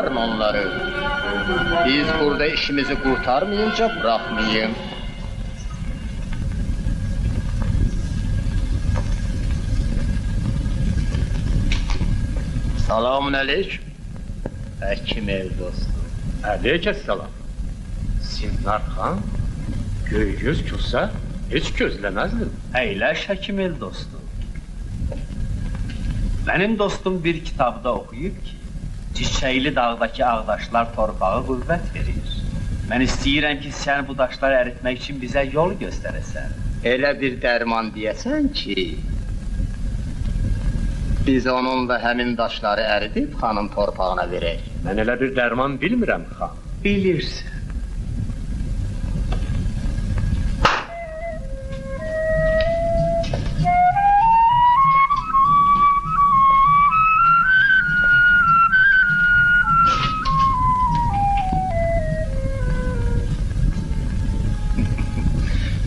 kurtarın onları. Biz burada işimizi kurtarmayınca bırakmayın. Selamun aleyküm. Həkim el dostum. Aleykesselam. Sinnar xan, Göygöz Kusa hiç gözlemezdim. Əyləş həkim el dostum. Benim dostum bir kitabda okuyub ki, Çiçəkli dağdaki ağdaşlar torpağı qüvvət verir. Mən istəyirəm ki, sən bu daşları əritmək üçün bizə yol göstərəsən. Elə bir dərman deyəsən ki, biz onunla həmin daşları əridib xanın torpağına verək. Mən elə bir dərman bilmirəm xan. Bilirsən.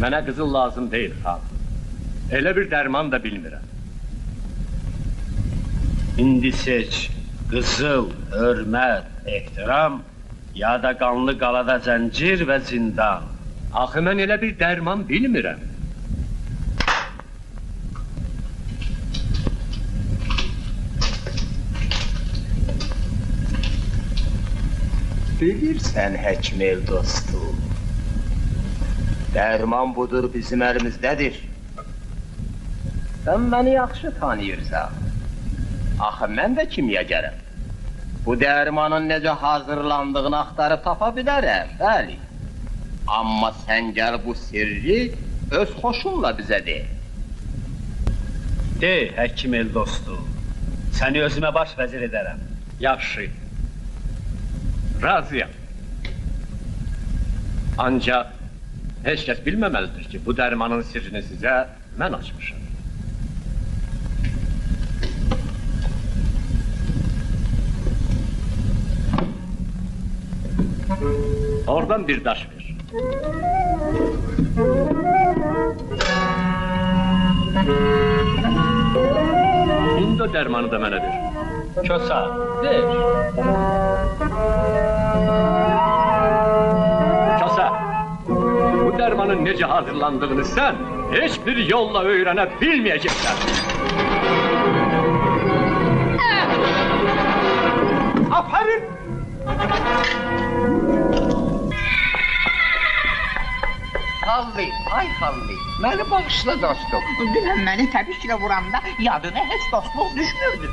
Mənə qızıl lazım deyil xan. Elə bir dərman da bilmirəm. İndi seç, qızıl, hörmət, ehtiram, ya da qanlı qalada zəncir və zindan. Axı mən elə bir dərman bilmirəm. Bilirsən həkim el dostum. Dərman budur bizim əlimizdədir. Sən məni yaxşı tanıyırsan. Axı mən də kimyəgərəm. Bu dərmanın necə hazırlandığını axtarıb tapa bilərəm, bəli. Amma sən gəl bu sirri öz xoşunla bizə de. De, həkim el dostum, səni özümə baş vəzir edərəm. Yaxşı. Razıyam. Ancaq heç kəs bilməməlidir ki, bu dərmanın sirrini sizə mən açmışam. Oradan bir daş ver. İndi o dərmanı da mənə ver. Kösa, ver. Kösa, bu dərmanın necə hazırlandığını sən heç bir yolla öyrənə bilməyəcəksən. Aferin! Halli, ay Halli, məni bağışla dostum. Dünən məni təbiklə vuranda yadına heç dostluq düşmürdü.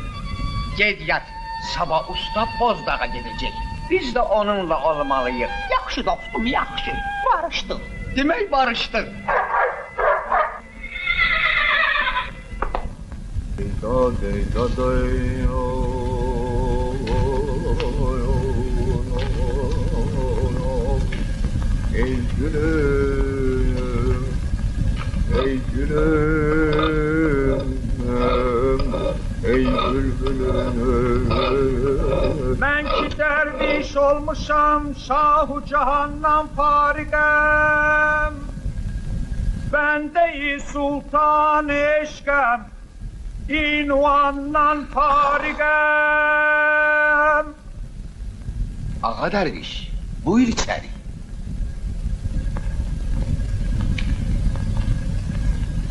Ged yat, sabah usta Bozdağa gedəcək. Biz də onunla olmalıyıq. Yaxşı dostum, yaxşı. Barışdıq. Demək barışdıq. Ey gülüm, ey gülüm, ey bülbülüm. Ben ki derviş olmuşam, şahu cahandan farigem. Ben de sultan eşkem, invandan farigem. Ağa derviş, buyur içeri.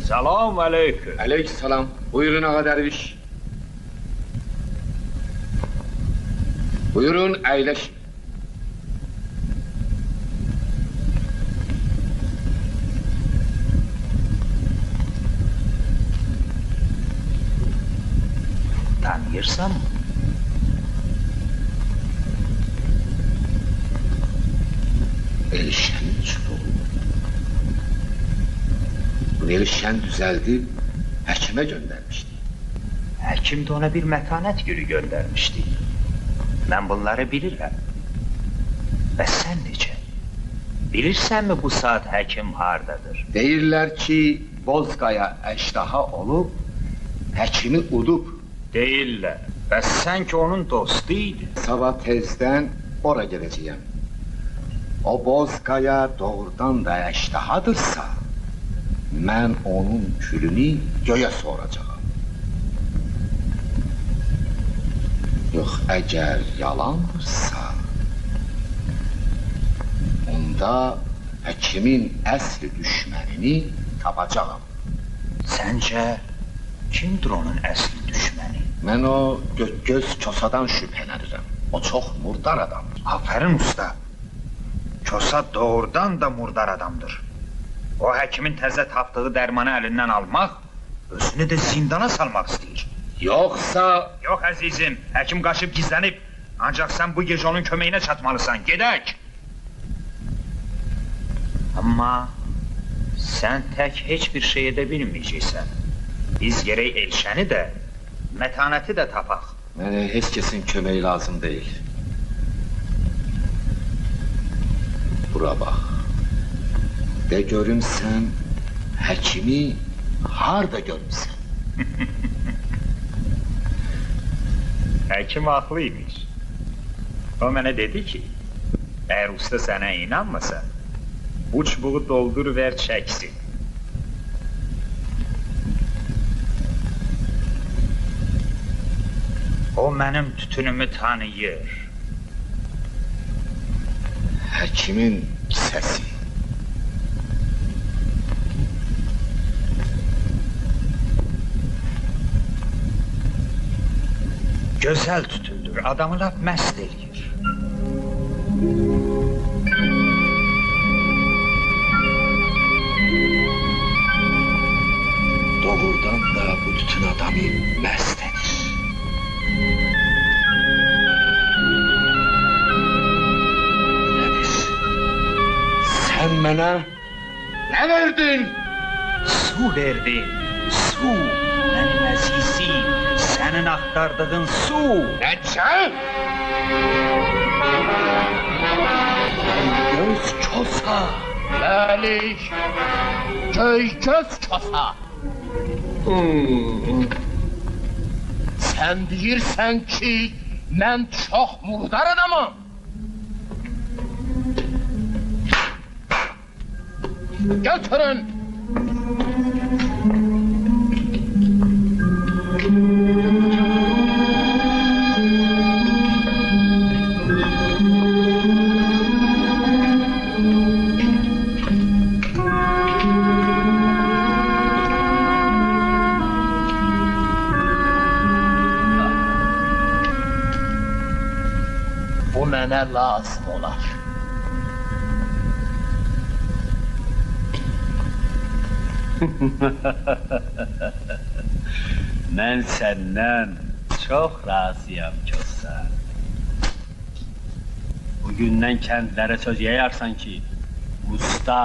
Selam aleyküm. Aleykümselam. Buyurun ağa derviş. Buyurun əyləşin. Tanıyırsan mı? Elşən Çubuğu. Bunu Elşən düzəldib həkimə göndərmişdi. Həkim də ona bir mətanət gülü göndərmişdi. Mən bunları bilirəm. Və sən necə? Bilirsənmi bu saat həkim hardadır? Deyirlər ki, Bozqaya əjdaha olub, həkimi udub. Deyirlər. Və sən ki onun dostu idi. Sabah tezdən ora gedəcəyəm. O Bozqaya doğrudan da əjdahadırsa, mən onun külünü göyə soracağam. Yox, əgər yalandırsa, onda həkimin əsli düşmənini tapacağam. Səncə kimdir onun əsli düşməni? Mən o göz Kosadan şübhələnirəm. O çox murdar adamdır. Aferin usta. Kosa doğrudan da murdar adamdır. O həkimin təzə tapdığı dərmanı əlindən almaq, özünü də zindana salmaq istəyir. Yoxsa... Yox əzizim, həkim qaçıb gizlənib. Ancaq sən bu gecə onun köməyinə çatmalısan, gedək. Amma sən tək heç bir şey edə bilməyəcəksən. Biz gerək Elşəni də, mətanəti də tapaq. Mənə heç kəsin köməyi lazım deyil. Bura bax. De görüm sən həkimi harda görmüsən? Həkim haqlıymış. O mənə dedi ki, əgər usta sənə inanmasa, bu çubuğu doldur ver çəksin. O mənim tütünümü tanıyır. Həkimin səsi. Gözəl tütündür, adamı lap məst eləyir. Doğrudan da bu tütün adamı məst edir. Nədir? Sən mənə nə verdin? Su verdin, su, mənim əzizim, sənin axtardığın su. Necə? Göz Kosa. Bəli, göz Kosa. Sən deyirsən ki, mən çox murdar adamım. Götürün. Bu mənə lazım olar. Mən səndən çox razıyam Kosa. Bugündən kəndlərə söz yayarsan ki, usta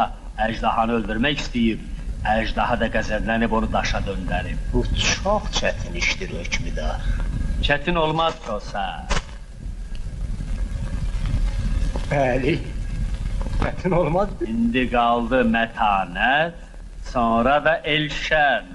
əjdahanı öldürmək istəyib, əjdaha da qəzəblənib onu daşa döndərib. Bu çox çətin işdir, hökmdar. Çətin olmaz Kosa. Bəli, çətin olmaz. İndi qaldı mətanət, sonra da Elşən.